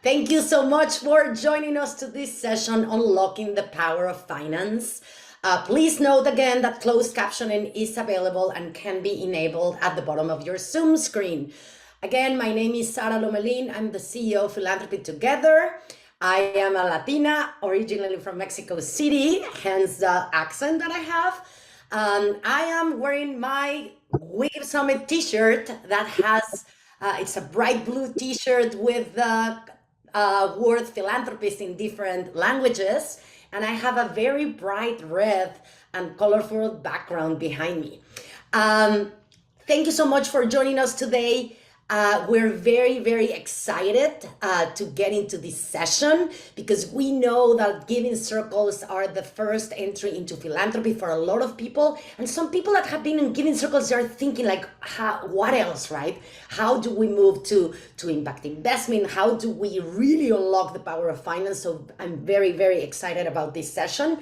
Thank you so much for joining us to this session, Unlocking the Power of Finance. Please note again that closed captioning is available and can be enabled at the bottom of your Zoom screen. Again, my name is Sara Lomelin. I'm the CEO of Philanthropy Together. I am a Latina, originally from Mexico City, hence the accent that I have. I am wearing my Wave Summit t-shirt that has, it's a bright blue t-shirt with the word philanthropist in different languages. And I have a very bright red and colorful background behind me. Thank you so much for joining us today. We're very, very excited to get into this session because we know that giving circles are the first entry into philanthropy for a lot of people. And some people that have been in giving circles are thinking like, what else, right? How do we move to impact investment? How do we really unlock the power of finance? So I'm very, very excited about this session.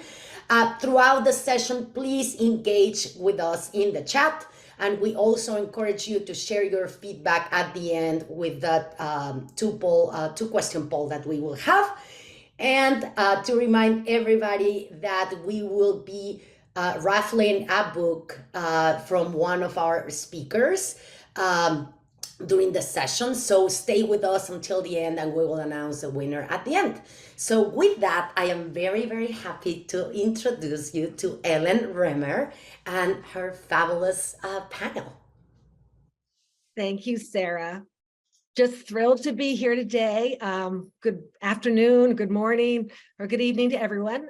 Throughout the session, please engage with us in the chat. And we also encourage you to share your feedback at the end with that two-question poll that we will have. And to remind everybody that we will be raffling a book from one of our speakers during the session. So stay with us until the end and we will announce the winner at the end. So with that, I am very, very happy to introduce you to Ellen Remmer and her fabulous panel. Thank you, Sarah. Just thrilled to be here today. Good afternoon, good morning, or good evening to everyone.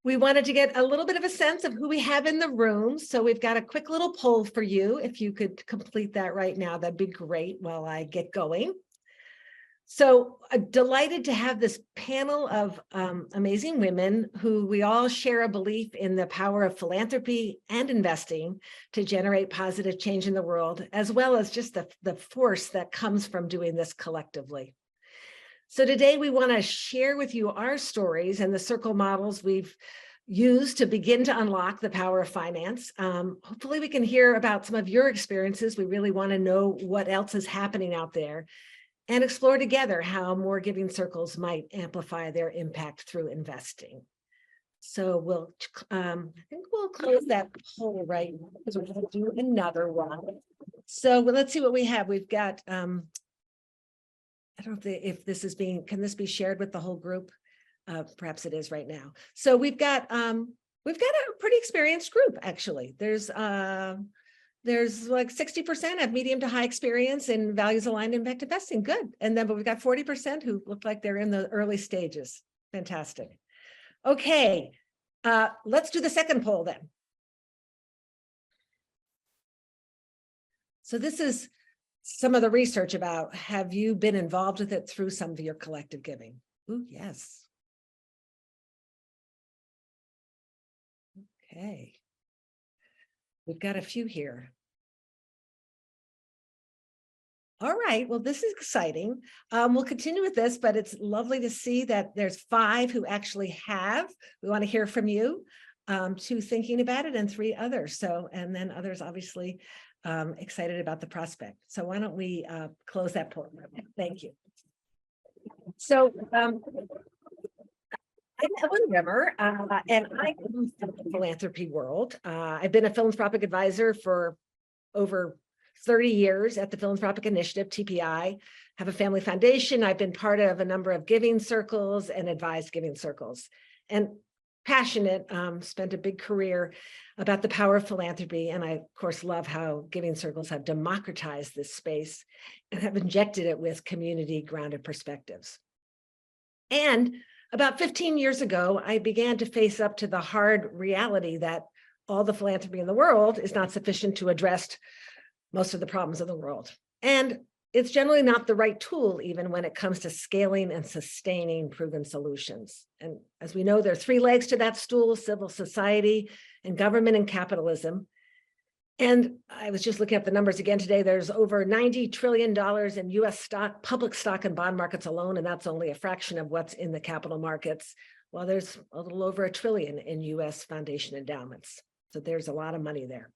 We wanted to get a little bit of a sense of who we have in the room. So we've got a quick little poll for you. If you could complete that right now, that'd be great while I get going. So delighted to have this panel of amazing women who we all share a belief in the power of philanthropy and investing to generate positive change in the world, as well as just the force that comes from doing this collectively. So today we want to share with you our stories and the circle models we've used to begin to unlock the power of finance. Hopefully we can hear about some of your experiences. We really want to know what else is happening out there and explore together how more giving circles might amplify their impact through investing. So I think we'll close that poll right now because we're going to do another one. So let's see what we have. We've got, I don't know if this is can this be shared with the whole group? Perhaps it is right now. So we've got a pretty experienced group, actually. There's like 60% have medium to high experience in values aligned impact investing. Good. And then, but we've got 40% who look like they're in the early stages. Fantastic. Okay. Let's do the second poll then. So this is some of the research about, have you been involved with it through some of your collective giving? Ooh, yes. Okay. We've got a few here. All right, well, this is exciting. We'll continue with this, but it's lovely to see that there's 5 who actually have. We want to hear from you, 2 thinking about it and 3 others. So, and then others obviously excited about the prospect. So why don't we close that poll? Thank you. So I'm Ellen Remmer, and I come from the philanthropy world. I've been a philanthropic advisor for over 30 years at the Philanthropic Initiative, TPI, have a family foundation. I've been part of a number of giving circles and advised giving circles, and passionate, spent a big career about the power of philanthropy. And I, of course, love how giving circles have democratized this space and have injected it with community grounded perspectives. And about 15 years ago, I began to face up to the hard reality that all the philanthropy in the world is not sufficient to address most of the problems of the world. And it's generally not the right tool, even when it comes to scaling and sustaining proven solutions. And as we know, there are 3 legs to that stool: civil society and government and capitalism. And I was just looking at the numbers again today. There's over $90 trillion in US stock, public stock and bond markets alone, and that's only a fraction of what's in the capital markets. Well, there's a little over $1 trillion in US foundation endowments. So there's a lot of money there.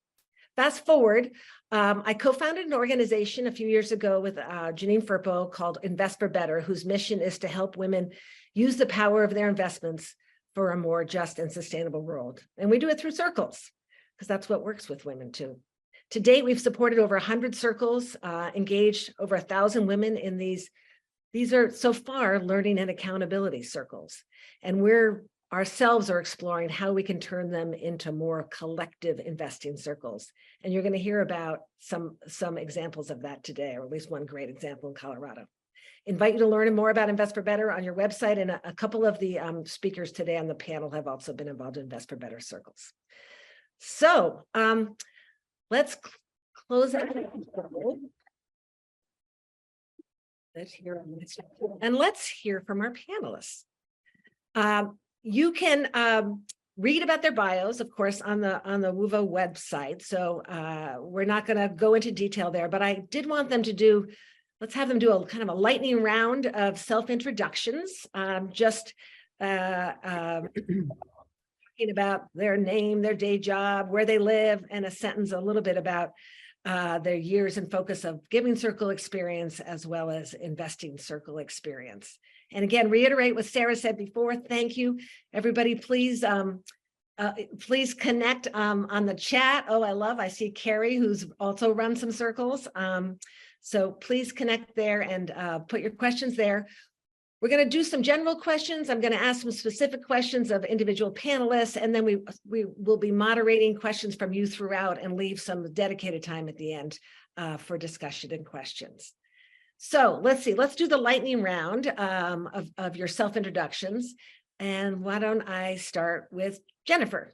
fast forward, I co-founded an organization a few years ago with Janine Firpo called Invest for Better, whose mission is to help women use the power of their investments for a more just and sustainable world. And we do it through circles, because that's what works with women too. To date, we've supported over 100 circles, engaged over 1,000 women in these. These are so far learning and accountability circles. And we're ourselves are exploring how we can turn them into more collective investing circles. And you're going to hear about some examples of that today, or at least one great example in Colorado. Invite you to learn more about Invest for Better on your website, and a couple of the speakers today on the panel have also been involved in Invest for Better circles. So let's close out. Let's hear from our panelists. You can read about their bios, of course, on the WUVA website. So we're not going to go into detail there, but I did want them to do. Let's have them do a kind of a lightning round of self-introductions. Just talking about their name, their day job, where they live, and a sentence a little bit about their years and focus of Giving Circle experience as well as Investing Circle experience. And again, reiterate what Sarah said before. Thank you, everybody. Please connect on the chat. Oh, I see Carrie, who's also run some circles. So please connect there and put your questions there. We're going to do some general questions. I'm going to ask some specific questions of individual panelists, and then we will be moderating questions from you throughout and leave some dedicated time at the end for discussion and questions. So let's see, let's do the lightning round of your self-introductions. And why don't I start with Jennifer?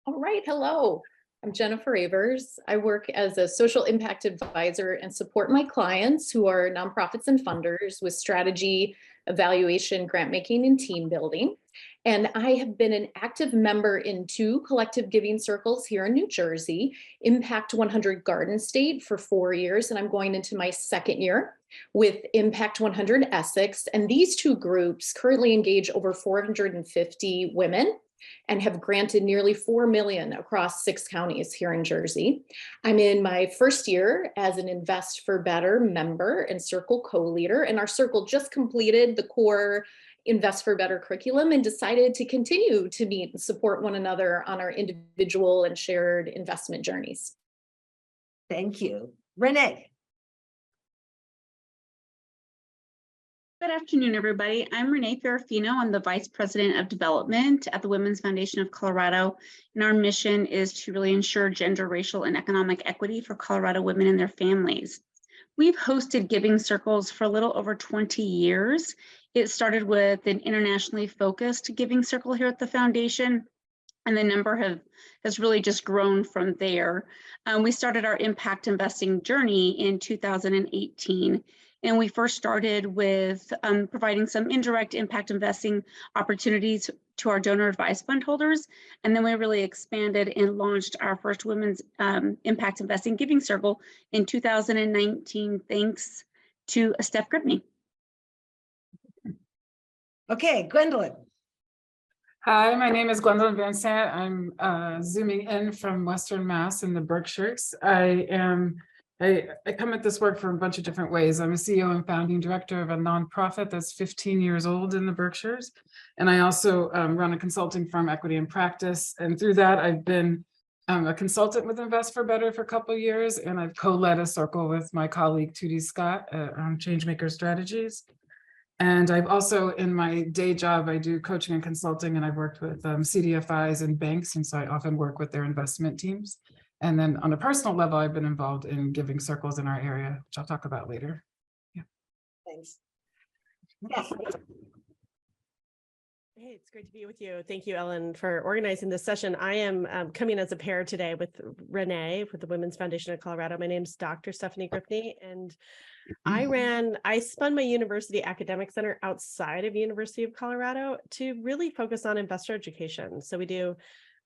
All right, hello. I'm Jennifer Avers. I work as a social impact advisor and support my clients who are nonprofits and funders with strategy, evaluation, grant making, and team building. And I have been an active member in 2 collective giving circles here in New Jersey, Impact 100 Garden State for 4 years, and I'm going into my 2nd year with Impact 100 Essex. And these 2 groups currently engage over 450 women and have granted nearly 4 million across 6 counties here in Jersey. I'm in my 1st year as an Invest for Better member and circle co-leader, and our circle just completed the core Invest for Better curriculum and decided to continue to meet and support one another on our individual and shared investment journeys. Thank you. Renee. Good afternoon, everybody. I'm Renee Ferrufino. I'm the Vice President of Development at the Women's Foundation of Colorado, and our mission is to really ensure gender, racial, and economic equity for Colorado women and their families. We've hosted giving circles for a little over 20 years. It started with an internationally focused giving circle here at the foundation, and the number has really just grown from there. We started our impact investing journey in 2018. And we first started with providing some indirect impact investing opportunities to our donor advised fund holders. And then we really expanded and launched our first women's impact investing giving circle in 2019, thanks to Steph Gripne. Okay, Gwendolyn. Hi, my name is Gwendolyn Van Sant. I'm zooming in from Western Mass in the Berkshires. I come at this work from a bunch of different ways. I'm a CEO and founding director of a nonprofit that's 15 years old in the Berkshires. And I also run a consulting firm, Equity in Practice. And through that, I've been a consultant with Invest for Better for a couple of years. And I've co-led a circle with my colleague, Tootie Scott, on Changemaker Strategies. And I've also, in my day job, I do coaching and consulting, and I've worked with CDFIs and banks. And so I often work with their investment teams. And then on a personal level, I've been involved in giving circles in our area, which I'll talk about later. Yeah. Thanks. Hey, it's great to be with you. Thank you, Ellen, for organizing this session. I am coming as a pair today with Renee with the Women's Foundation of Colorado. My name's Dr. Stephanie Gripne, and I spun my university academic center outside of University of Colorado to really focus on investor education. So we do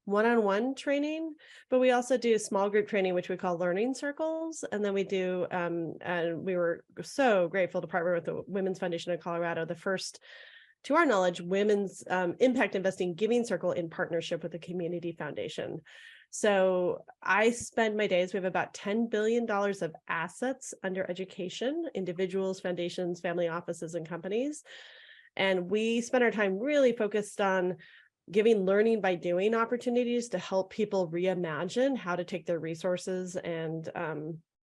one-on-one training, but we also do small group training, which we call learning circles. And then we do, and we were so grateful to partner with the Women's Foundation of Colorado, the first, to our knowledge, women's impact investing giving circle in partnership with the community foundation. So I spend my days, we have about $10 billion of assets under education, individuals, foundations, family offices, and companies. And we spend our time really focused on giving learning by doing opportunities to help people reimagine how to take their resources and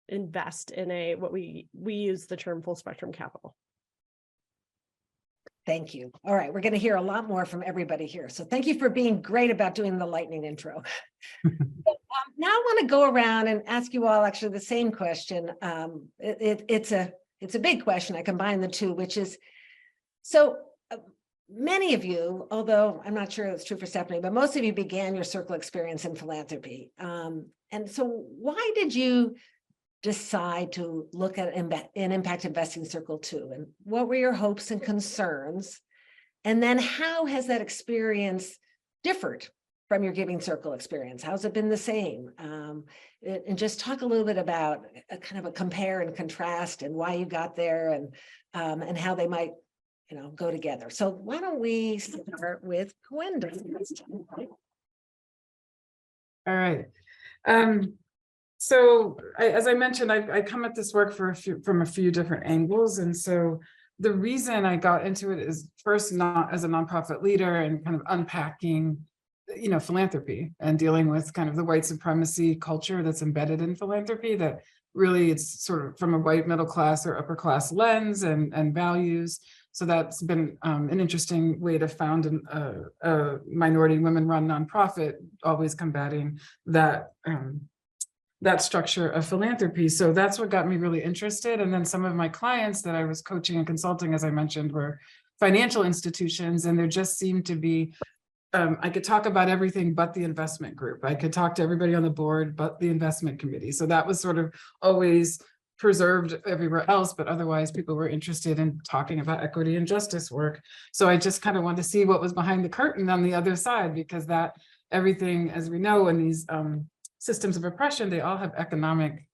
invest in what we use the term full spectrum capital. Thank you. All right, we're going to hear a lot more from everybody here. So thank you for being great about doing the lightning intro. Now I want to go around and ask you all actually the same question. It's a big question. I combine the two, which is, so many of you, although I'm not sure it's true for Stephanie, but most of you began your circle experience in philanthropy. And so why did you decide to look at an impact investing circle too? And what were your hopes and concerns? And then how has that experience differed from your giving circle experience? How's it been the same? And just talk a little bit about a kind of a compare and contrast and why you got there and how they might, go together. So why don't we start with Gwendolyn? All right. So as I mentioned, I come at this work from a few different angles. And so the reason I got into it is first not as a nonprofit leader and kind of unpacking, philanthropy and dealing with kind of the white supremacy culture that's embedded in philanthropy, that really it's sort of from a white middle class or upper class lens and values. So that's been an interesting way to found a minority women-run nonprofit, always combating that structure of philanthropy. So that's what got me really interested. And then some of my clients that I was coaching and consulting, as I mentioned, were financial institutions, and there just seemed to be, I could talk about everything but the investment group. I could talk to everybody on the board but the investment committee. So that was sort of always preserved everywhere else, but otherwise people were interested in talking about equity and justice work. So I just kind of wanted to see what was behind the curtain on the other side, because that everything, as we know, in these systems of oppression, they all have economic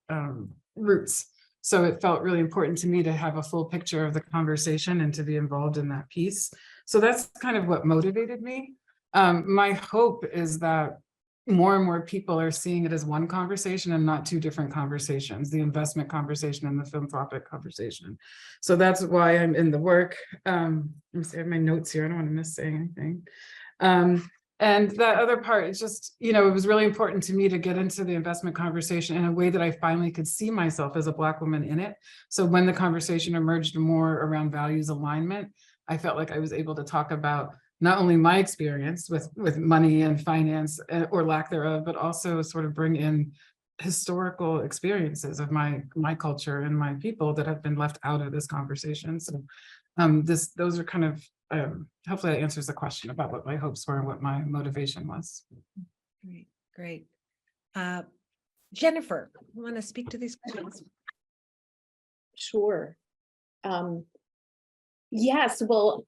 roots. So it felt really important to me to have a full picture of the conversation and to be involved in that piece. So that's kind of what motivated me. My hope is that more and more people are seeing it as one conversation and not two different conversations, the investment conversation and the philanthropic conversation. So that's why I'm in the work. Let me see, I have my notes here. I don't want to miss saying anything. And that other part, it's just, it was really important to me to get into the investment conversation in a way that I finally could see myself as a Black woman in it. So when the conversation emerged more around values alignment, I felt like I was able to talk about not only my experience with money and finance or lack thereof, but also sort of bring in historical experiences of my culture and my people that have been left out of this conversation. So those are kind of, hopefully that answers the question about what my hopes were and what my motivation was. Great. Jennifer, you want to speak to these questions? Sure. Yes, well,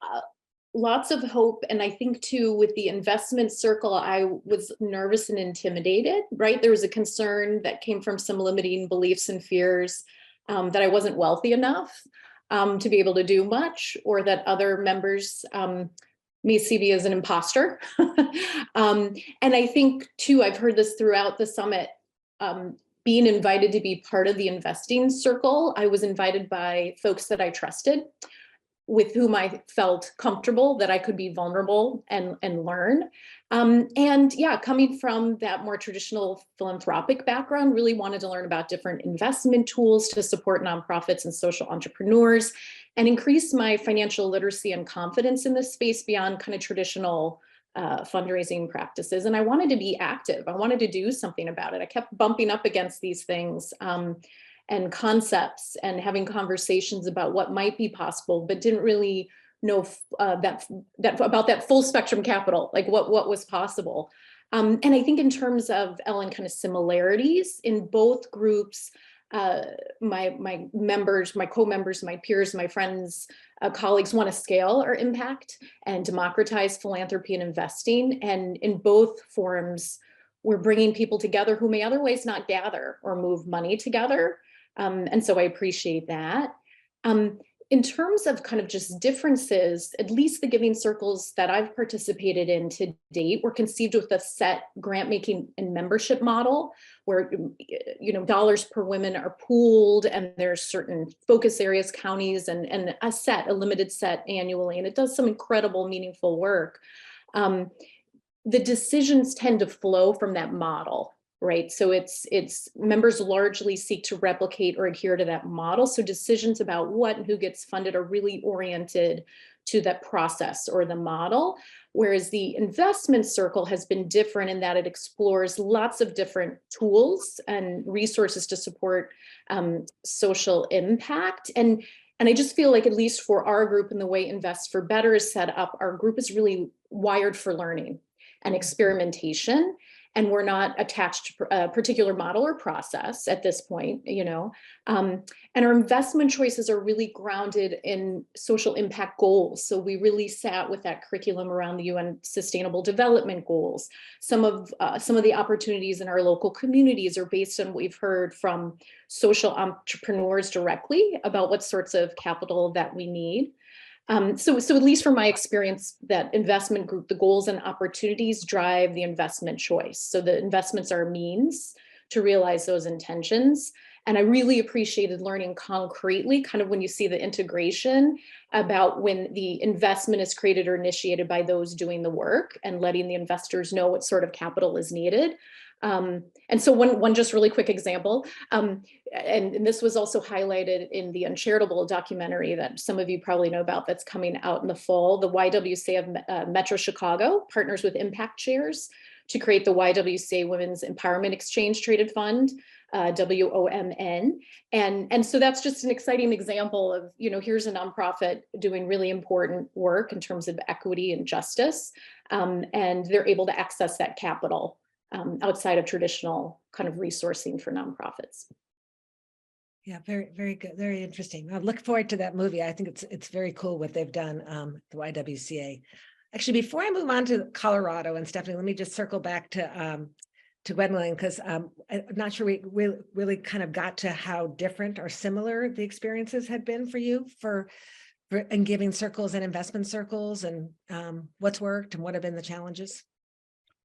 lots of hope. And I think too, with the investment circle, I was nervous and intimidated, right? There was a concern that came from some limiting beliefs and fears that I wasn't wealthy enough to be able to do much, or that other members may see me as an imposter. And I think too, I've heard this throughout the summit, being invited to be part of the investing circle. I was invited by folks that I trusted, with whom I felt comfortable that I could be vulnerable and learn. And yeah, coming from that more traditional philanthropic background, really wanted to learn about different investment tools to support nonprofits and social entrepreneurs and increase my financial literacy and confidence in this space beyond kind of traditional fundraising practices. And I wanted to be active. I wanted to do something about it. I kept bumping up against these things and concepts and having conversations about what might be possible, but didn't really know that about that full spectrum capital, like what was possible. And I think in terms of, Ellen, kind of similarities in both groups, my members, my co-members, my peers, my friends, colleagues want to scale our impact and democratize philanthropy and investing. And in both forums, we're bringing people together who may otherwise not gather or move money together. And so I appreciate that. In terms of kind of just differences, at least the giving circles that I've participated in to date were conceived with a set grant making and membership model where, dollars per women are pooled and there's certain focus areas, counties, and a limited set annually. And it does some incredible, meaningful work. The decisions tend to flow from that model. Right. So it's members largely seek to replicate or adhere to that model. So decisions about what and who gets funded are really oriented to that process or the model. Whereas the investment circle has been different in that it explores lots of different tools and resources to support social impact. And I just feel like, at least for our group and the way Invest for Better is set up, our group is really wired for learning and experimentation. And we're not attached to a particular model or process at this point, and our investment choices are really grounded in social impact goals. So we really sat with that curriculum around the UN Sustainable Development Goals. Some of the opportunities in our local communities are based on what we've heard from social entrepreneurs directly about what sorts of capital that we need. So at least from my experience, that investment group, the goals and opportunities drive the investment choice. So the investments are a means to realize those intentions. And I really appreciated learning concretely, kind of when you see the integration about when the investment is created or initiated by those doing the work and letting the investors know what sort of capital is needed. And so one just really quick example, and this was also highlighted in the Uncharitable documentary that some of you probably know about that's coming out in the fall. The YWCA of Metro Chicago partners with Impact Shares to create the YWCA Women's Empowerment Exchange Traded Fund, WOMN. And so that's just an exciting example of, here's a nonprofit doing really important work in terms of equity and justice, and they're able to access that capital outside of traditional kind of resourcing for nonprofits. Yeah, very, very good. Very interesting. I look forward to that movie. I think it's very cool what they've done, the YWCA. Actually, before I move on to Colorado, and Stephanie, let me just circle back to Gwendolyn, because I'm not sure we really kind of got to how different or similar the experiences had been for you in giving circles and investment circles, and what's worked and what have been the challenges.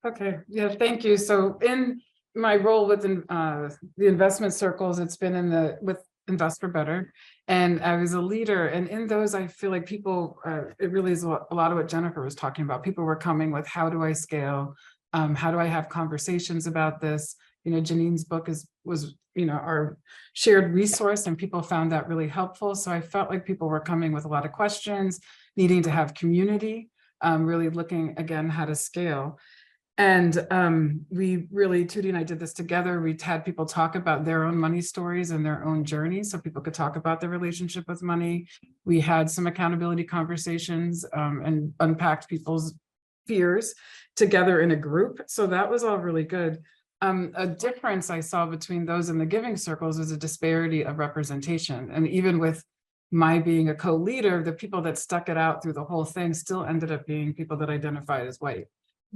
Okay, yeah, thank you. So in my role within the investment circles, it's been with Invest for Better, and I was a leader. And in those, I feel like people, it really is a lot of what Jennifer was talking about. People were coming with, how do I scale? How do I have conversations about this? Janine's book was our shared resource, and people found that really helpful. So I felt like people were coming with a lot of questions, needing to have community, really looking again how to scale. And we really, Tootie and I did this together. We had people talk about their own money stories and their own journeys, so people could talk about their relationship with money. We had some accountability conversations and unpacked people's fears together in a group. So that was all really good. A difference I saw between those and the giving circles is a disparity of representation. And even with my being a co-leader, the people that stuck it out through the whole thing still ended up being people that identified as white.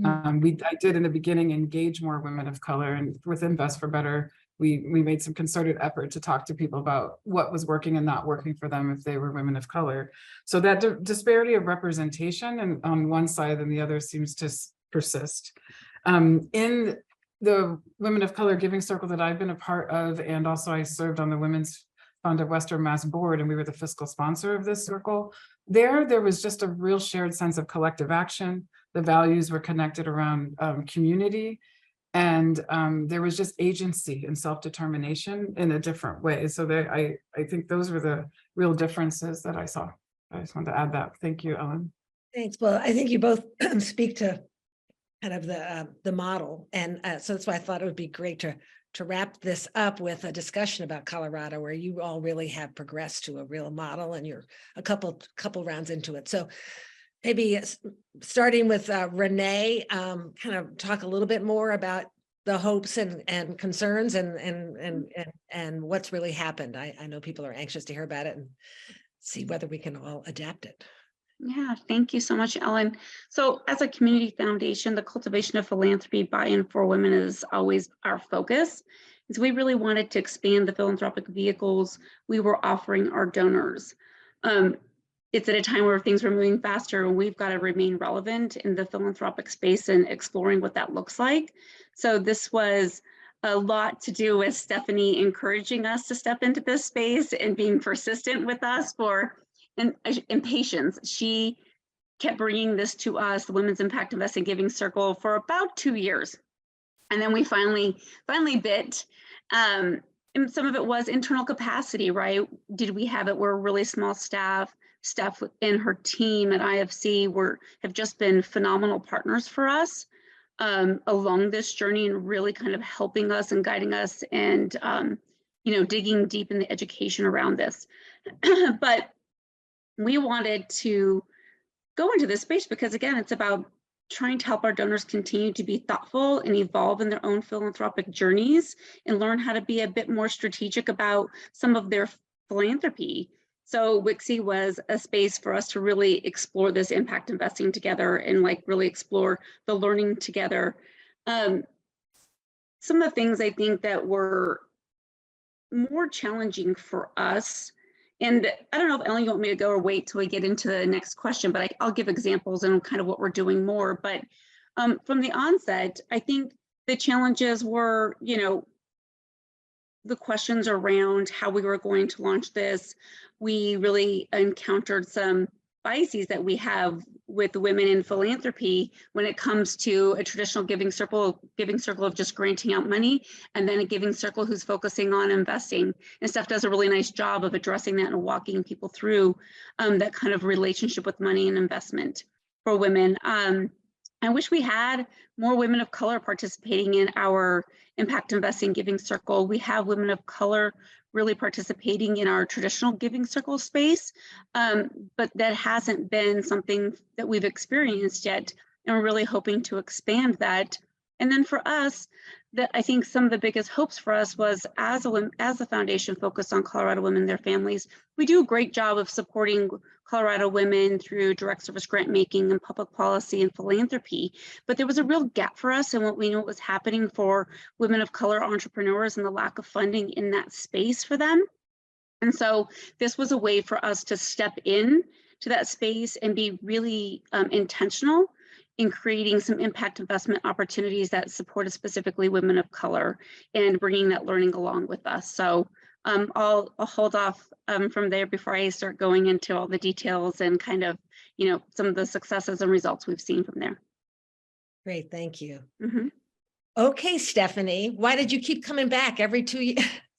I did in the beginning engage more women of color, and with Invest for Better, we made some concerted effort to talk to people about what was working and not working for them if they were women of color. So that disparity of representation and on one side and the other seems to persist. In the Women of Color Giving Circle that I've been a part of, and also I served on the Women's Fund of Western Mass Board, and we were the fiscal sponsor of this circle. There was just a real shared sense of collective action. The values were connected around community, and there was just agency and self-determination in a different way. So I think those were the real differences that I saw. I just wanted to add that. Thank you, Ellen. Thanks. Well, I think you both speak to kind of the model, and so that's why I thought it would be great to wrap this up with a discussion about Colorado, where you all really have progressed to a real model, and you're a couple rounds into it. So maybe starting with Renee, kind of talk a little bit more about the hopes and concerns and what's really happened. I know people are anxious to hear about it and see whether we can all adapt it. Yeah, thank you so much, Ellen. So as a community foundation, the cultivation of philanthropy buy-in for women is always our focus. And so we really wanted to expand the philanthropic vehicles we were offering our donors. It's at a time where things are moving faster and we've got to remain relevant in the philanthropic space and exploring what that looks like. So this was a lot to do with Stephanie encouraging us to step into this space and being persistent with us and patience. She kept bringing this to us, the Women's Impact Investing Giving Circle, for about 2 years. And then we finally bit. And some of it was internal capacity, right? Did we have it? We're a really small staff. Steph and her team at IFC have just been phenomenal partners for us along this journey and really kind of helping us and guiding us and, digging deep in the education around this. But we wanted to go into this space because, again, it's about trying to help our donors continue to be thoughtful and evolve in their own philanthropic journeys and learn how to be a bit more strategic about some of their philanthropy. So WIXI was a space for us to really explore this impact investing together and really explore the learning together. Some of the things I think that were more challenging for us, and I don't know if Ellen, you want me to go or wait till we get into the next question, but I'll give examples and kind of what we're doing more. But from the onset, I think the challenges were, the questions around how we were going to launch this. We really encountered some biases that we have with women in philanthropy when it comes to a traditional giving circle of just granting out money, and then a giving circle who's focusing on investing. And Steph does a really nice job of addressing that and walking people through that kind of relationship with money and investment for women. I wish we had more women of color participating in our impact investing giving circle. We have women of color really participating in our traditional giving circle space, but that hasn't been something that we've experienced yet. And we're really hoping to expand that. And then for us, I think some of the biggest hopes for us was as a foundation focused on Colorado women and their families, we do a great job of supporting Colorado women through direct service grant making and public policy and philanthropy. But there was a real gap for us in what we knew was happening for women of color entrepreneurs and the lack of funding in that space for them. And so this was a way for us to step in to that space and be really intentional in creating some impact investment opportunities that supported specifically women of color and bringing that learning along with us. So I'll hold off from there before I start going into all the details and kind of, some of the successes and results we've seen from there. Great, thank you. Mm-hmm. Okay, Stephanie, why did you keep coming back every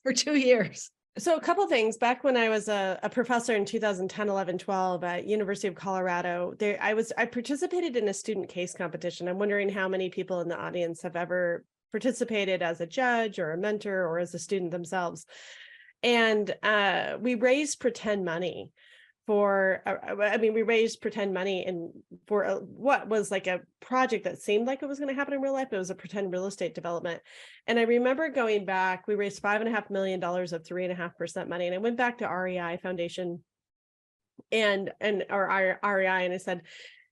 for 2 years? So a couple of things. Back when I was a professor in 2010, 11, 12 at University of Colorado, I participated in a student case competition. I'm wondering how many people in the audience have ever participated as a judge or a mentor or as a student themselves. And we raised pretend money for what was like a project that seemed like it was going to happen in real life. It was a pretend real estate development. And I remember going back, we raised $5.5 million of 3.5% money. And I went back to REI Foundation or REI, and I said,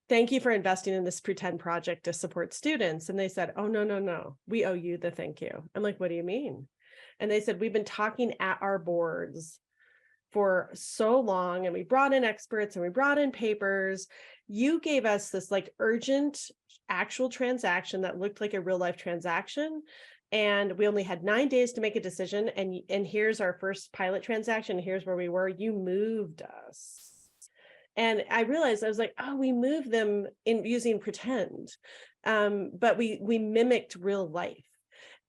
thank you for investing in this pretend project to support students. And they said, oh, no, we owe you the thank you. I'm like, what do you mean? And they said, we've been talking at our boards for so long, and we brought in experts and we brought in papers. You gave us this urgent actual transaction that looked like a real life transaction. And we only had 9 days to make a decision. And here's our first pilot transaction. Here's where we were. You moved us. And I realized, I was like, oh, we moved them in using pretend. But we mimicked real life.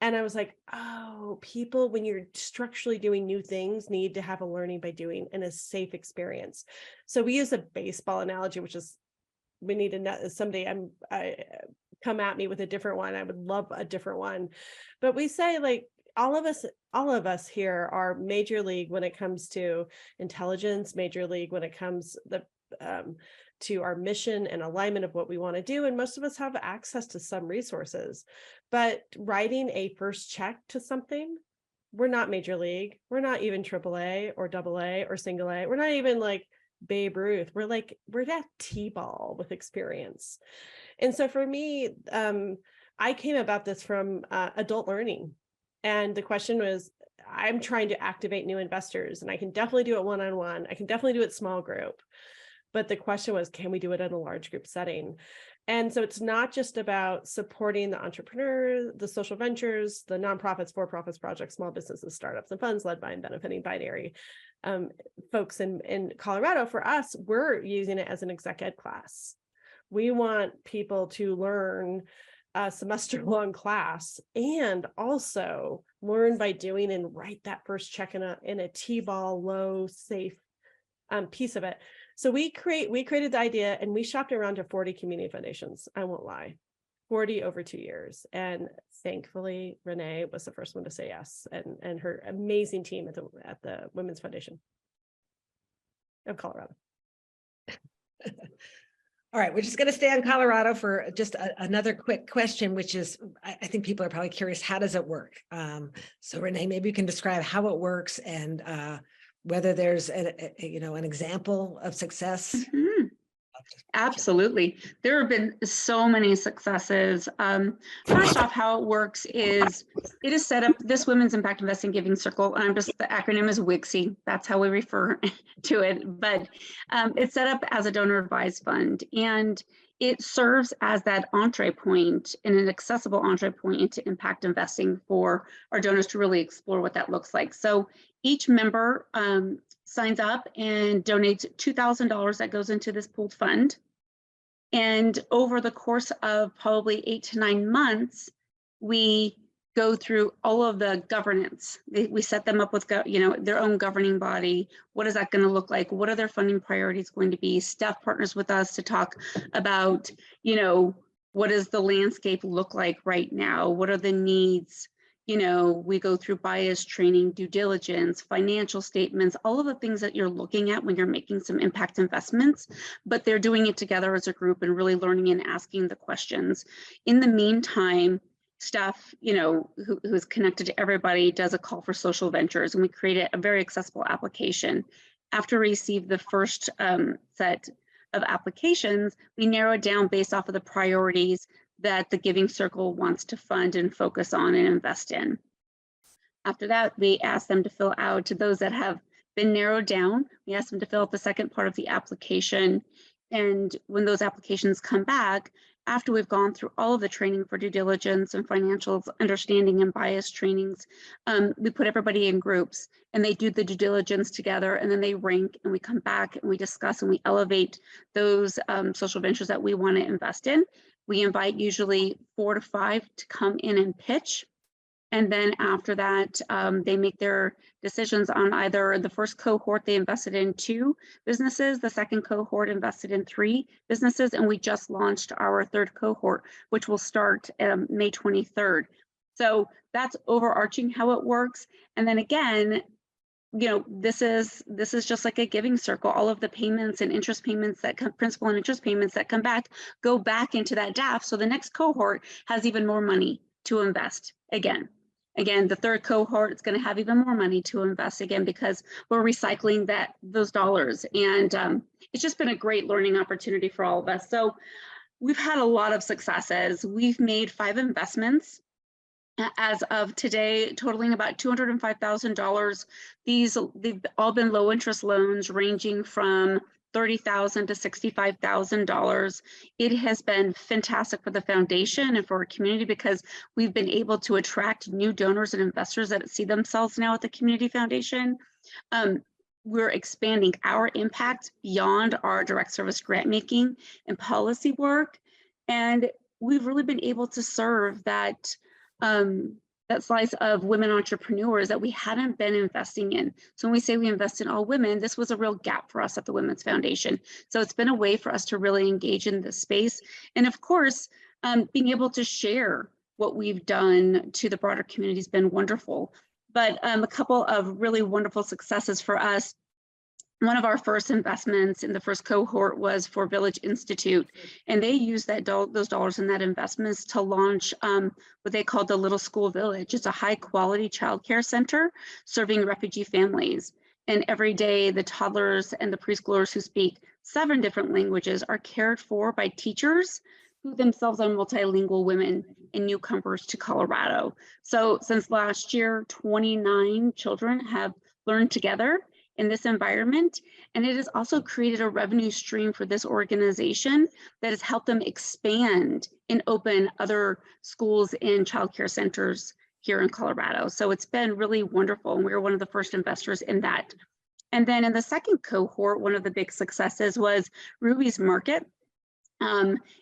And I was like, oh, people, when you're structurally doing new things, need to have a learning by doing and a safe experience. So we use a baseball analogy, which is, we need to someday come at me with a different one. I would love a different one. But we say all of us here are major league when it comes to intelligence, major league when it comes to our mission and alignment of what we want to do. And most of us have access to some resources, but writing a first check to something, we're not major league. We're not even AAA or AA or single A. We're not even Babe Ruth. We're that T-ball with experience. And so for me, I came about this from adult learning. And the question was, I'm trying to activate new investors, and I can definitely do it one-on-one. I can definitely do it small group. But the question was, can we do it in a large group setting? And so it's not just about supporting the entrepreneur, the social ventures, the nonprofits, for-profits, projects, small businesses, startups, and funds led by and benefiting binary folks in Colorado. For us, we're using it as an exec ed class. We want people to learn a semester-long class and also learn by doing and write that first check in a T-ball, low, safe piece of it. So we created the idea, and we shopped around to 40 community foundations. I won't lie, 40 over 2 years. And thankfully, Renee was the first one to say yes, and her amazing team at the Women's Foundation of Colorado. All right, we're just going to stay on Colorado for just another quick question, which is, I think people are probably curious, how does it work? So Renee, maybe you can describe how it works and whether there's an example of success. Mhm. Absolutely. There have been so many successes. First off, how it works is it is set up, this Women's Impact Investing Giving Circle, the acronym is WIGSI. That's how we refer to it. But it's set up as a donor advised fund, and it serves as that entree point and an accessible entree point into impact investing for our donors to really explore what that looks like. So each member signs up and donates $2,000 that goes into this pooled fund. And over the course of probably 8 to 9 months, we go through all of the governance. We set them up with their own governing body. What is that going to look like? What are their funding priorities going to be? Staff partners with us to talk about, what does the landscape look like right now? What are the needs? We go through bias training, due diligence, financial statements, all of the things that you're looking at when you're making some impact investments, but they're doing it together as a group and really learning and asking the questions. In the meantime, staff, who is connected to everybody, does a call for social ventures, and we created a very accessible application. After we receive the first set of applications, we narrow it down based off of the priorities that the Giving Circle wants to fund and focus on and invest in. After that, we ask them to fill out, to those that have been narrowed down, we ask them to fill out the second part of the application. And when those applications come back, after we've gone through all of the training for due diligence and financials, understanding and bias trainings, we put everybody in groups and they do the due diligence together, and then they rank, and we come back and we discuss and we elevate those social ventures that we want to invest in. We invite usually 4 to 5 to come in and pitch. And then after that, they make their decisions on either the first cohort, they invested in 2 businesses, the second cohort invested in 3 businesses, and we just launched our third cohort, which will start May 23rd. So that's overarching how it works. And then again, this is just like a giving circle. All of the payments and interest payments that come, principal and interest payments that come back, go back into that DAF. So the next cohort has even more money to invest again. The third cohort is going to have even more money to invest again, because we're recycling those dollars. And it's just been a great learning opportunity for all of us. So we've had a lot of successes. We've made 5 investments as of today, totaling about $205,000. They've all been low interest loans ranging from $30,000 to $65,000. It has been fantastic for the foundation and for our community, because we've been able to attract new donors and investors that see themselves now at the community foundation. We're expanding our impact beyond our direct service grant making and policy work. And we've really been able to serve that slice of women entrepreneurs that we hadn't been investing in. So when we say we invest in all women, this was a real gap for us at the Women's Foundation. So it's been a way for us to really engage in this space. And of course, being able to share what we've done to the broader community has been wonderful. But a couple of really wonderful successes for us. One of our first investments in the first cohort was for Village Institute, and they used those dollars in that investments to launch what they called the Little School Village. It's a high quality childcare center serving refugee families. And every day, the toddlers and the preschoolers who speak 7 different languages are cared for by teachers who themselves are multilingual women and newcomers to Colorado. So since last year, 29 children have learned together in this environment. And it has also created a revenue stream for this organization that has helped them expand and open other schools and childcare centers here in Colorado. So it's been really wonderful. And we were one of the first investors in that. And then in the second cohort, one of the big successes was Ruby's Market.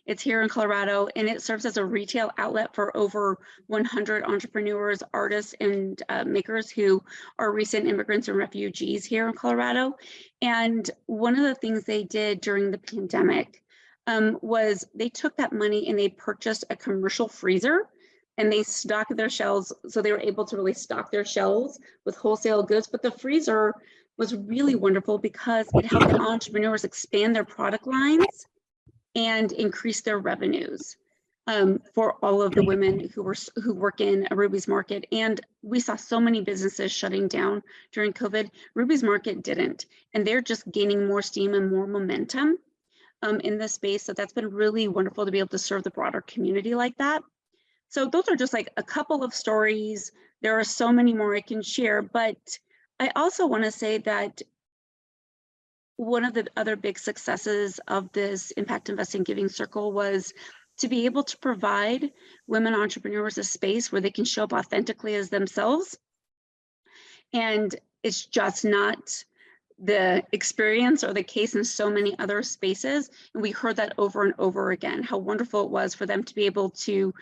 It's here in Colorado, and it serves as a retail outlet for over 100 entrepreneurs, artists, and makers who are recent immigrants and refugees here in Colorado. And one of the things they did during the pandemic was they took that money and they purchased a commercial freezer, and they stocked their shelves. So they were able to really stock their shelves with wholesale goods. But the freezer was really wonderful because it helped the entrepreneurs expand their product lines and increase their revenues for all of the women who work in Ruby's Market. And we saw so many businesses shutting down during COVID. Ruby's Market didn't, and they're just gaining more steam and more momentum in this space. So that's been really wonderful to be able to serve the broader community like that. So those are just like a couple of stories. There are so many more I can share, but I also want to say that one of the other big successes of this Impact Investing Giving Circle was to be able to provide women entrepreneurs a space where they can show up authentically as themselves. And it's just not the experience or the case in so many other spaces. And we heard that over and over again, how wonderful it was for them to be able to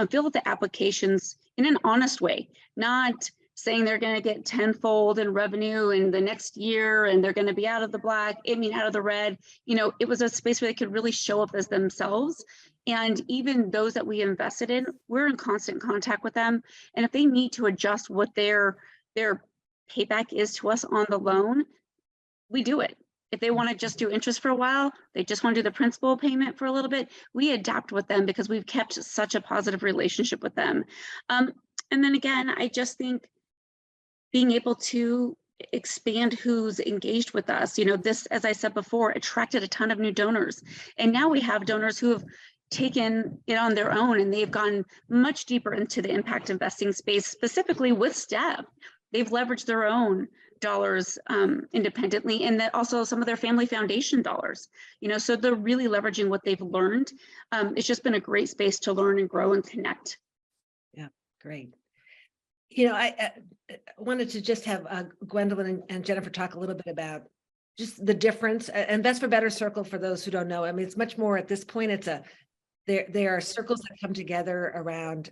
fill out the applications in an honest way, not saying they're going to get tenfold in revenue in the next year and they're going to be out of the black, out of the red. It was a space where they could really show up as themselves. And even those that we invested in, we're in constant contact with them. And if they need to adjust what their payback is to us on the loan, we do it. If they want to just do interest for a while, they just want to do the principal payment for a little bit, we adapt with them because we've kept such a positive relationship with them. And then again, I just think being able to expand who's engaged with us. This, as I said before, attracted a ton of new donors. And now we have donors who have taken it on their own and they've gone much deeper into the impact investing space, specifically with STEP. They've leveraged their own dollars independently, and that also some of their family foundation dollars. So they're really leveraging what they've learned. It's just been a great space to learn and grow and connect. Yeah, great. I wanted to just have Gwendolyn and Jennifer talk a little bit about just the difference. Invest for Better Circle, for those who don't know, it's much more at this point. There are circles that come together around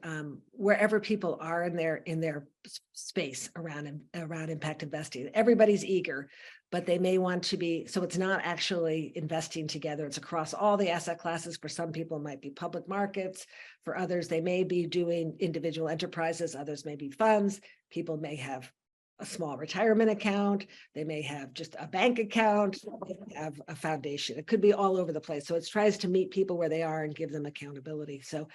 wherever people are in their space around impact investing. Everybody's eager, but they may want to be, so it's not actually investing together. It's across all the asset classes. For some people, it might be public markets. For others, they may be doing individual enterprises. Others may be funds. People may have a small retirement account. They may have just a bank account. They have a foundation. It could be all over the place. So it tries to meet people where they are and give them accountability. So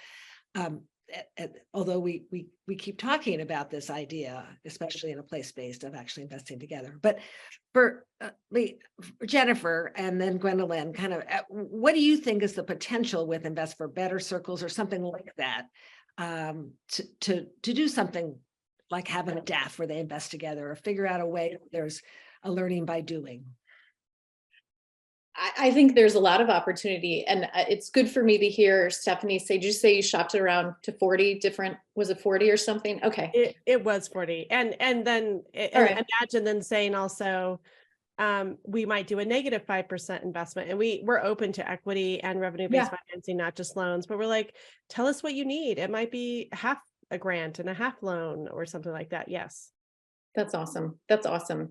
although we keep talking about this idea, especially in a place-based, of actually investing together. But for Jennifer and then Gwendolyn, kind of, what do you think is the potential with Invest for Better Circles or something like that to do something like having a DAF where they invest together, or figure out a way there's a learning by doing? I think there's a lot of opportunity, and it's good for me to hear Stephanie say, did you say you shopped it around to 40 different, was it 40 or something? Okay. It was 40. And then imagine then saying also, we might do a negative 5% investment, and we're open to equity and revenue-based financing, not just loans, but we're like, tell us what you need. It might be half a grant and a half loan or something like that. Yes. That's awesome. That's awesome.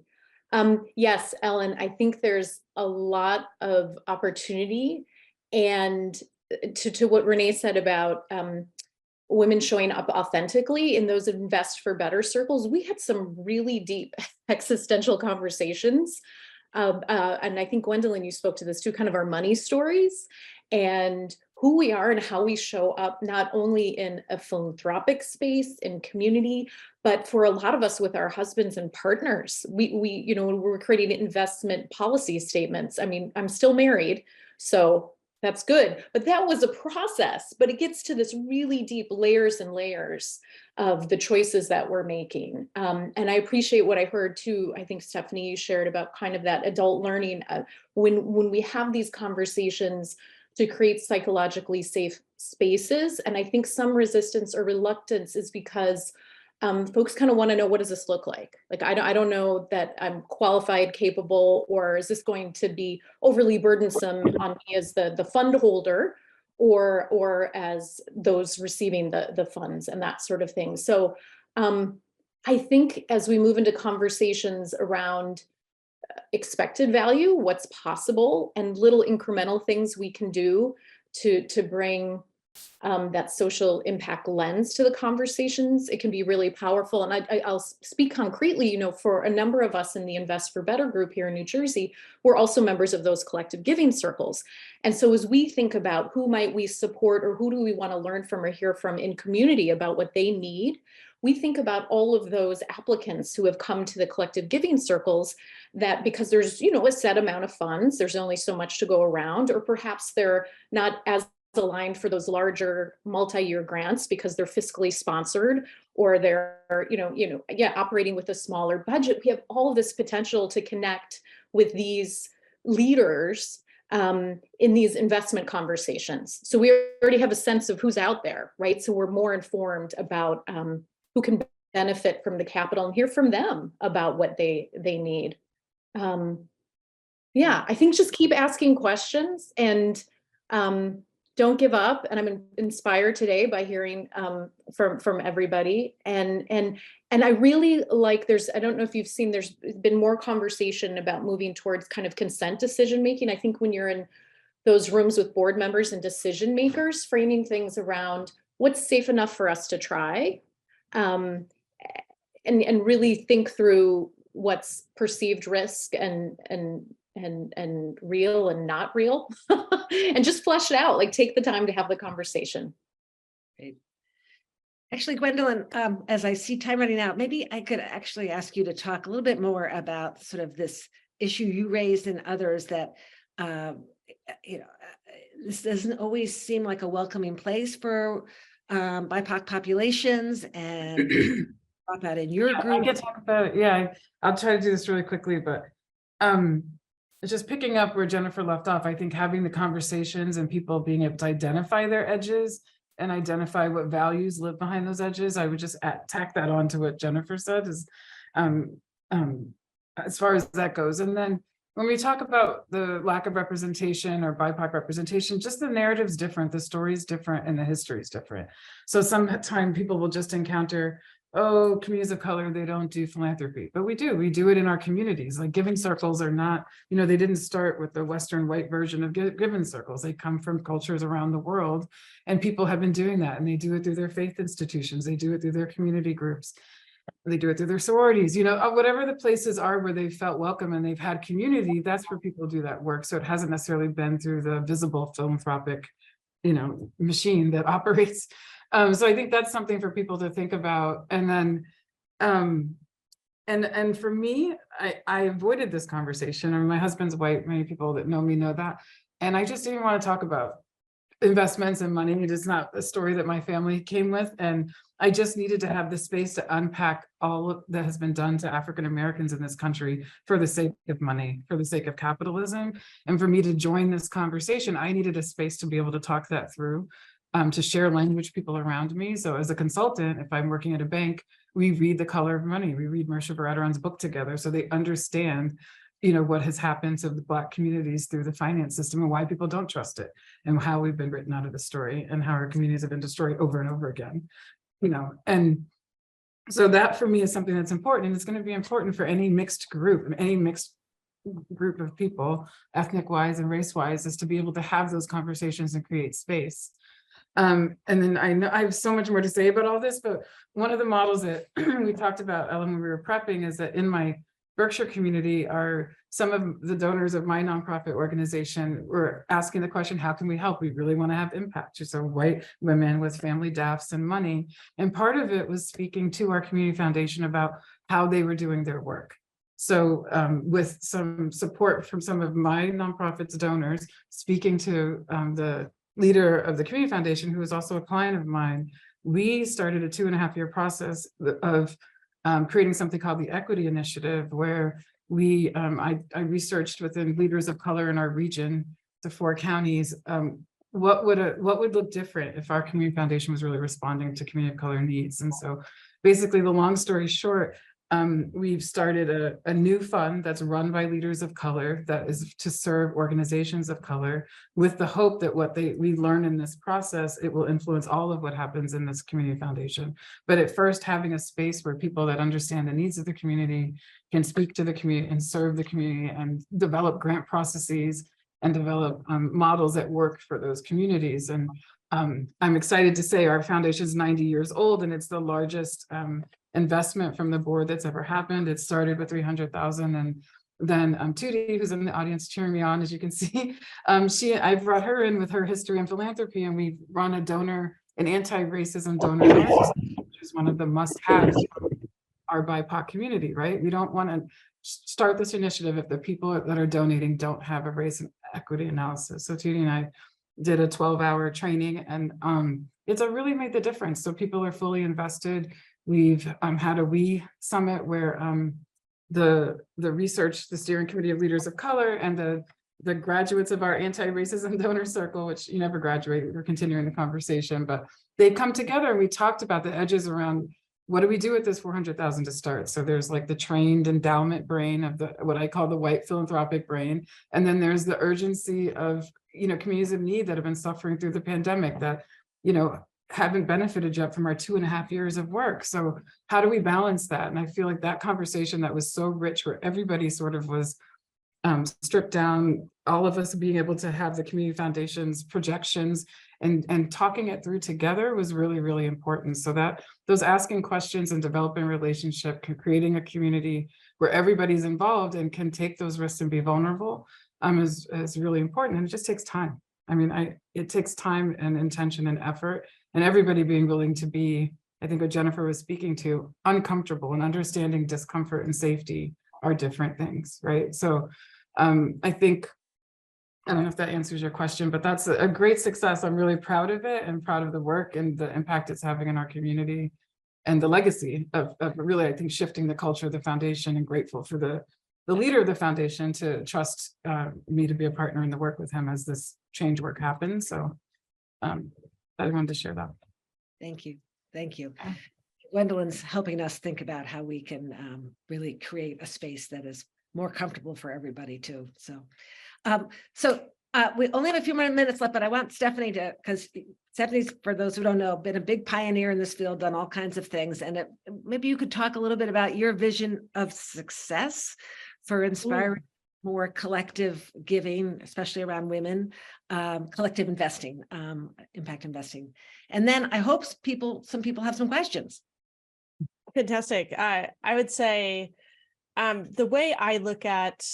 Yes, Ellen, I think there's a lot of opportunity, and to what Renee said about women showing up authentically in those Invest for Better circles, we had some really deep existential conversations. And I think, Gwendolyn, you spoke to this too, kind of our money stories and who we are and how we show up, not only in a philanthropic space, in community, but for a lot of us with our husbands and partners. We're creating investment policy statements. I'm still married, so That's good. But that was a process, but it gets to this really deep layers and layers of the choices that we're making. And I appreciate what I heard too. I think Stephanie, you shared about kind of that adult learning when we have these conversations to create psychologically safe spaces. And I think some resistance or reluctance is because folks kind of want to know, what does this look like? Like, I don't know that I'm qualified, capable, or is this going to be overly burdensome on me as the fund holder or as those receiving the funds and that sort of thing. So I think as we move into conversations around expected value, what's possible, and little incremental things we can do to bring that social impact lens to the conversations, it can be really powerful. And I'll speak concretely, you know, for a number of us in the Invest for Better group here in New Jersey, we're also members of those collective giving circles. And so as we think about who might we support or who do we want to learn from or hear from in community about what they need, we think about all of those applicants who have come to the collective giving circles, that because there's, you know, a set amount of funds, there's only so much to go around, or perhaps they're not as aligned for those larger multi-year grants because they're fiscally sponsored, or they're, operating with a smaller budget. We have all of this potential to connect with these leaders in these investment conversations. So we already have a sense of who's out there, right? So we're more informed about who can benefit from the capital and hear from them about what they need. I think just keep asking questions and don't give up. And I'm inspired today by hearing from everybody. And I really like, I don't know if you've seen, there's been more conversation about moving towards kind of consent decision making. I think when you're in those rooms with board members and decision makers, framing things around what's safe enough for us to try, and really think through what's perceived risk and real and not real, and just flesh it out, like take the time to have the conversation. Great. Actually, Gwendolyn, as I see time running out, maybe I could actually ask you to talk a little bit more about sort of this issue you raised and others that, this doesn't always seem like a welcoming place for BIPOC populations, and talk about in your group. I can talk about it. Yeah, I'll try to do this really quickly, but just picking up where Jennifer left off, I think having the conversations and people being able to identify their edges and identify what values live behind those edges, I would just tack that on to what Jennifer said, is as far as that goes. And then when we talk about the lack of representation or BIPOC representation, just the narrative's different, the story's different, and the history's different. So sometimes people will just encounter, oh, communities of color, they don't do philanthropy, but we do it in our communities. Like giving circles are not, they didn't start with the Western white version of giving circles. They come from cultures around the world, and people have been doing that, and they do it through their faith institutions. They do it through their community groups. They do it through their sororities, whatever the places are where they've felt welcome and they've had community, that's where people do that work. So it hasn't necessarily been through the visible philanthropic, machine that operates. So I think that's something for people to think about. And then, and for me, I avoided this conversation. I mean, my husband's white, many people that know me know that. And I just didn't want to talk about investments and money. It is not a story that my family came with. And I just needed to have the space to unpack all that has been done to African Americans in this country for the sake of money, for the sake of capitalism. And for me to join this conversation, I needed a space to be able to talk that through, to share language people around me. So as a consultant, if I'm working at a bank, we read The Color of Money. We read Marsha Baradaron's book together, so they understand what has happened to the Black communities through the finance system and why people don't trust it, and how we've been written out of the story, and how our communities have been destroyed over and over again. And so that for me is something that's important, and it's going to be important for any mixed group of people, ethnic wise and race wise, is to be able to have those conversations and create space. And then I know I have so much more to say about all this, but one of the models that we talked about, Ellen, when we were prepping, is that in my Berkshire community, are some of the donors of my nonprofit organization were asking the question, how can we help? We really want to have impact. So white women with family deaths and money. And part of it was speaking to our community foundation about how they were doing their work. So with some support from some of my nonprofit's donors, speaking to the leader of the Community Foundation, who is also a client of mine, we started a 2.5-year process of creating something called the Equity Initiative, where I researched within leaders of color in our region, the 4 counties, what would look different if our Community Foundation was really responding to community of color needs. And so basically, the long story short, we've started a new fund that's run by leaders of color that is to serve organizations of color, with the hope that what we learn in this process, it will influence all of what happens in this Community Foundation. But at first, having a space where people that understand the needs of the community can speak to the community and serve the community and develop grant processes and develop models that work for those communities. And I'm excited to say our foundation is 90 years old, and it's the largest investment from the board that's ever happened. It started with 300,000, and then Tootie, who's in the audience cheering me on, as you can see, I brought her in with her history in philanthropy, and we run an anti-racism donor, which is one of the must-haves for our BIPOC community, right? We don't want to start this initiative if the people that are donating don't have a race and equity analysis. So Tootie and I did a 12-hour training, and it's really made the difference. So people are fully invested. We've had a WE summit where the steering committee of leaders of color and the graduates of our anti-racism donor circle, which you never graduate, we're continuing the conversation, but they come together and we talked about the edges around what do we do with this 400,000 to start? So there's like the trained endowment brain of what I call the white philanthropic brain. And then there's the urgency of, communities of need that have been suffering through the pandemic that, haven't benefited yet from our 2.5 years of work. So how do we balance that? And I feel like that conversation that was so rich, where everybody sort of was stripped down, all of us being able to have the Community Foundation's projections and talking it through together was really, really important. So that those asking questions and developing relationship, creating a community where everybody's involved and can take those risks and be vulnerable is really important. And it just takes time. I mean, it takes time and intention and effort, and everybody being willing to be, I think what Jennifer was speaking to, uncomfortable, and understanding discomfort and safety are different things, right? So I think, I don't know if that answers your question, but that's a great success. I'm really proud of it and proud of the work and the impact it's having in our community and the legacy of really, I think, shifting the culture of the foundation, and grateful for the leader of the foundation to trust me to be a partner in the work with him as this change work happens. So I wanted to share that. Thank you. Thank you. Gwendolyn's helping us think about how we can really create a space that is more comfortable for everybody too. So, we only have a few more minutes left, but I want Stephanie because Stephanie's, for those who don't know, been a big pioneer in this field, done all kinds of things. And maybe you could talk a little bit about your vision of success for inspiring more collective giving, especially around women, collective investing, impact investing. And then I hope some people have some questions. Fantastic. I would say the way I look at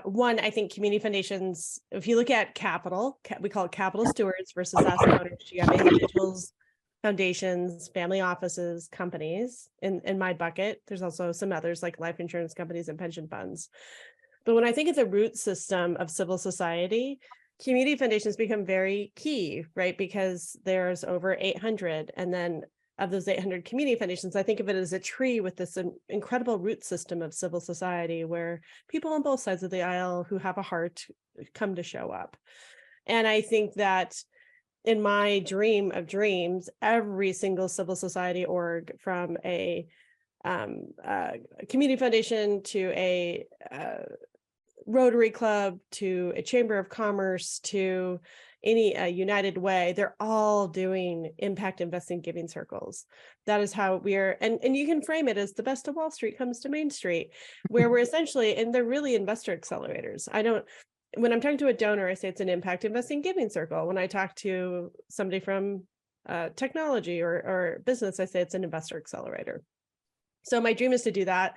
one, I think community foundations, if you look at capital, we call it capital stewards versus asset owners. You have individuals, foundations, family offices, companies in my bucket. There's also some others like life insurance companies and pension funds. But when I think of the root system of civil society, community foundations become very key, right? Because there's over 800. And then of those 800 community foundations, I think of it as a tree with this incredible root system of civil society where people on both sides of the aisle who have a heart come to show up. And I think that in my dream of dreams, every single civil society org, from a community foundation to a Rotary Club to a Chamber of Commerce to any United Way, they're all doing impact investing giving circles. That is how we are, and you can frame it as the best of Wall Street comes to Main Street, where we're essentially, and they're really investor accelerators. When I'm talking to a donor, I say it's an impact investing giving circle. When I talk to somebody from technology or business, I say it's an investor accelerator. So my dream is to do that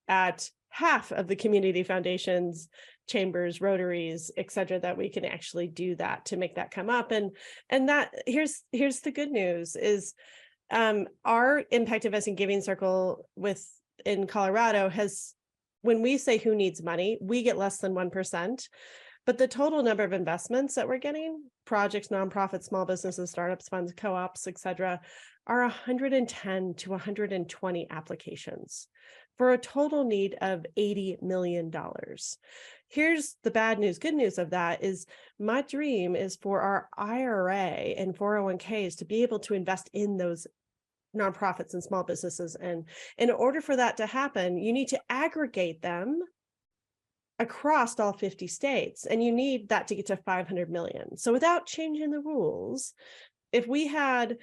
at half of the community foundations, chambers, rotaries, et cetera, that we can actually do that to make that come up. And that here's the good news is our impact investing giving circle in Colorado has when we say who needs money, we get less than 1%. But the total number of investments that we're getting, projects, nonprofits, small businesses, startups, funds, co-ops, et cetera, are 110 to 120 applications for a total need of $80 million. Here's the bad news. Good news of that is my dream is for our IRA and 401ks to be able to invest in those nonprofits and small businesses. And in order for that to happen, you need to aggregate them across all 50 states, and you need that to get to 500 million. So without changing the rules, if we had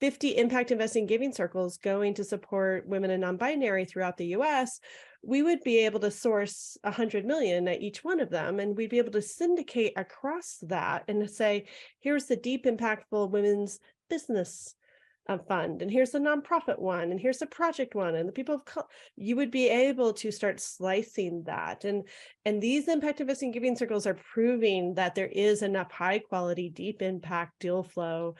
50 impact investing giving circles going to support women and non-binary throughout the US, we would be able to source 100 million at each one of them, and we'd be able to syndicate across that and say, here's the deep impactful women's business fund, and here's the nonprofit one, and here's the project one, and the people of color. You would be able to start slicing that, and these impact investing giving circles are proving that there is enough high quality, deep impact deal flow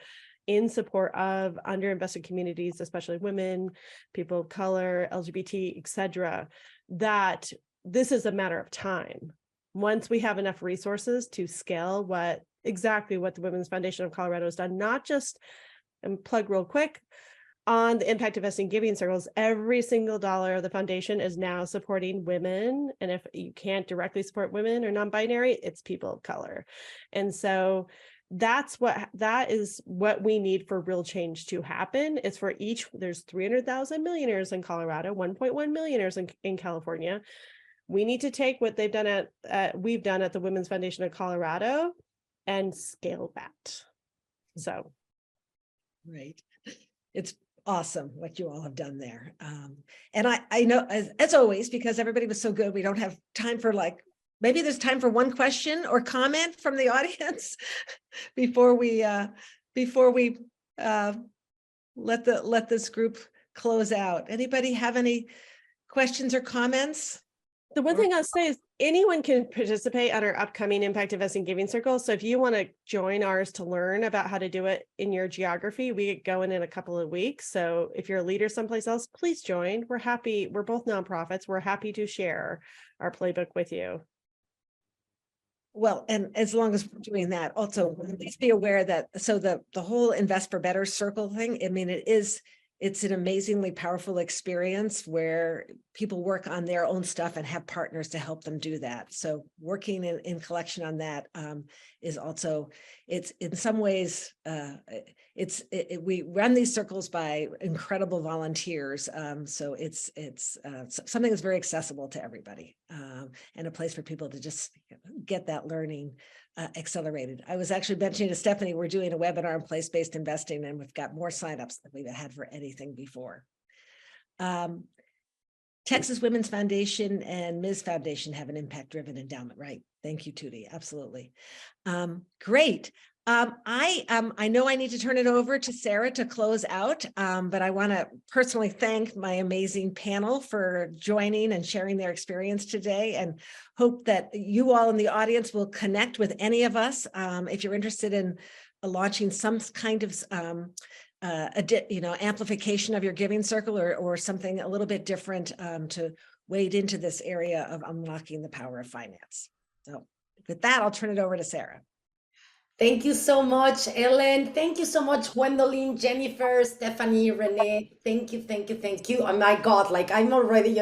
in support of underinvested communities, especially women, people of color, LGBT, etc., that this is a matter of time. Once we have enough resources to scale exactly what the Women's Foundation of Colorado has done, not just, and plug real quick, on the impact investing giving circles, every single dollar of the foundation is now supporting women. And if you can't directly support women or non-binary, it's people of color. And so that is what we need for real change to happen. Is for there's 300,000 millionaires in Colorado, 1.1 millionaires in California. We need to take what we've done at the Women's Foundation of Colorado and scale that. So. Right. It's awesome what you all have done there. And I know, as always, because everybody was so good, we don't have time for maybe there's time for one question or comment from the audience before we let this group close out. Anybody have any questions or comments? The one thing I'll say is anyone can participate on our upcoming impact investing giving circle. So if you want to join ours to learn about how to do it in your geography, we get going in a couple of weeks. So if you're a leader someplace else, please join. We're happy. We're both nonprofits. We're happy to share our playbook with you. Well, and as long as we're doing that, also please be aware that the whole Invest for Better circle thing, I mean, it's an amazingly powerful experience where people work on their own stuff and have partners to help them do that. So working in collection on that is also, it's in some ways, we run these circles by incredible volunteers. So it's something that's very accessible to everybody and a place for people to just get that learning accelerated. I was actually mentioning to Stephanie, we're doing a webinar on place-based investing, and we've got more signups than we've had for anything before. Texas Women's Foundation and Ms. Foundation have an impact-driven endowment, right? Thank you, Tootie. Absolutely. Great. I know I need to turn it over to Sarah to close out, but I want to personally thank my amazing panel for joining and sharing their experience today, and hope that you all in the audience will connect with any of us if you're interested in launching some kind of amplification of your giving circle or something a little bit different to wade into this area of unlocking the power of finance. So with that, I'll turn it over to Sarah. Thank you so much, Ellen. Thank you so much, Gwendolyn, Jennifer, Stephanie, Renee. Thank you, thank you, thank you. Oh my God, I'm already,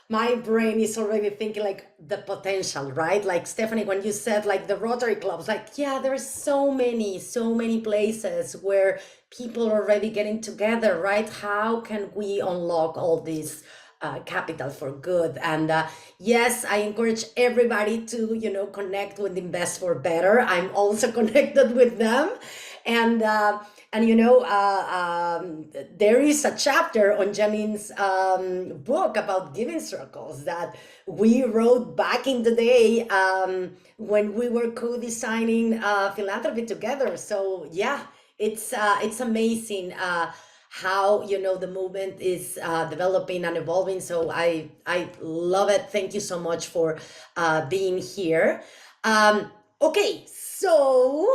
my brain is already thinking the potential, right? Like Stephanie, when you said the Rotary clubs, yeah, there's so many places where people are already getting together, right? How can we unlock all this capital for good? And yes, I encourage everybody to connect with Invest for Better. I'm also connected with them, and there is a chapter on Janine's book about giving circles that we wrote back in the day when we were co-designing philanthropy together. So yeah, it's amazing how the movement is developing and evolving. So I love it. Thank you so much for being here. Okay, so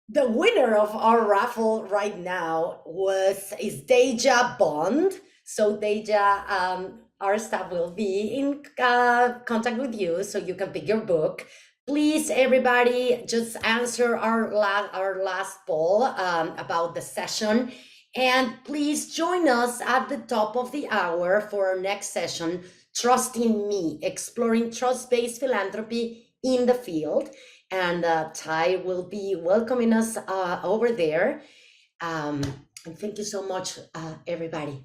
the winner of our raffle right now is Deja Bond. So Deja, our staff will be in contact with you so you can pick your book. Please, everybody, just answer our last poll about the session. And please join us at the top of the hour for our next session, Trust in Me, Exploring Trust-Based Philanthropy in the Field. And Ty will be welcoming us over there. And thank you so much, everybody.